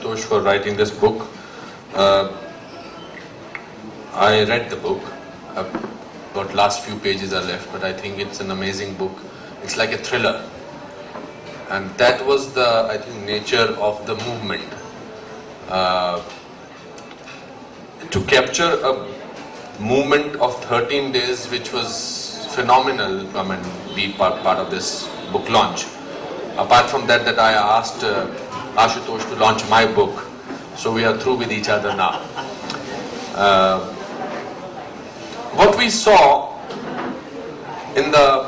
Ashutosh for writing this book. I read the book. About last few pages are left, but I think it's an amazing book. It's like a thriller, and that was the, I think, nature of the movement. To capture a movement of 13 days, which was phenomenal, come and be part of this book launch. Apart from that, I asked Ashutosh to launch my book, so we are through with each other now. What we saw in the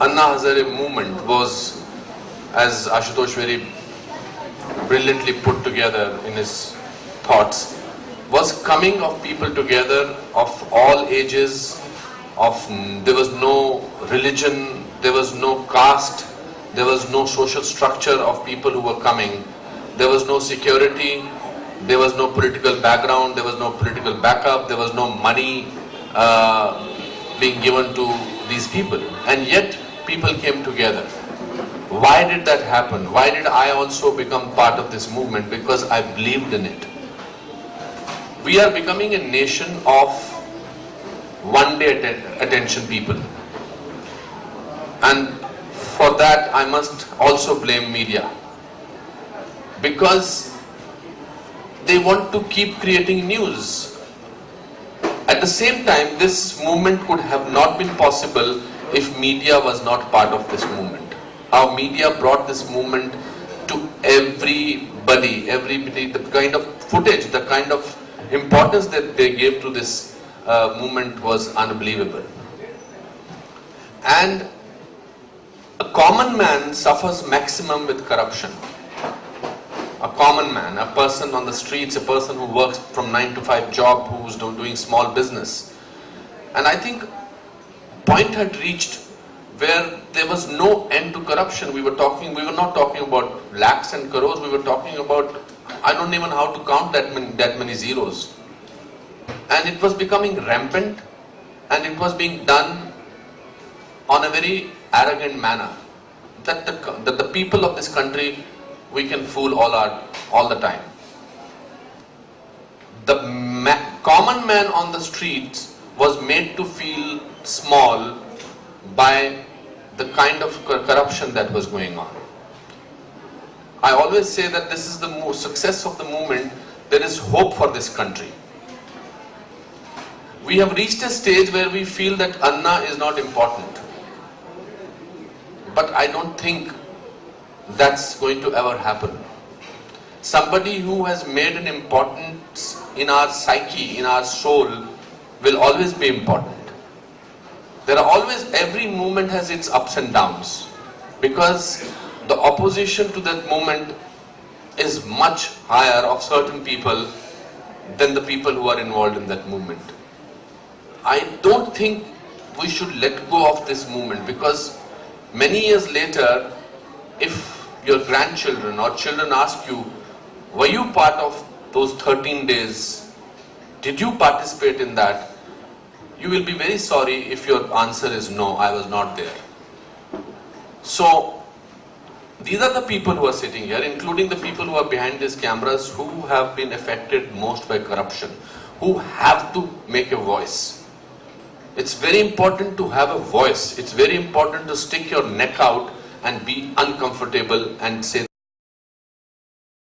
Anna Hazare movement was, as Ashutosh very brilliantly put together in his thoughts, was coming of people together of all ages, there was no religion, there was no caste, there was no social structure of people who were coming, there was no security, there was no political background, there was no political backup, there was no money being given to these people, and yet people came together. Why did that happen? Why did I also become part of this movement? Because I believed in it. We are becoming a nation of one-day attention people, and for that I must also blame media, because they want to keep creating news. At the same time, this movement could have not been possible if media was not part of this movement. Our media brought this movement to everybody, the kind of footage, the kind of importance that they gave to this movement was unbelievable. And a common man suffers maximum with corruption. A common man, a person on the streets, a person who works from 9 to 5 job, who's doing small business. And I think point had reached where there was no end to corruption. We were not talking about lakhs and crores, we were talking about, I don't even know how to count that many zeros. And it was becoming rampant, and it was being done on a very arrogant manner. That the people of this country, we can fool all the time. The common man on the streets was made to feel small by the kind of corruption that was going on. I always say that this is the success of the movement. There is hope for this country. We have reached a stage where we feel that Anna is not important. But I don't think that's going to ever happen. Somebody who has made an importance in our psyche, in our soul, will always be important. There are always, every movement has its ups and downs, because the opposition to that movement is much higher of certain people than the people who are involved in that movement. I don't think we should let go of this movement, because many years later, if your grandchildren or children ask you, were you part of those 13 days? Did you participate in that? You will be very sorry if your answer is no, I was not there. So, these are the people who are sitting here, including the people who are behind these cameras, who have been affected most by corruption, who have to make a voice. It's very important to have a voice. It's very important to stick your neck out and be uncomfortable and say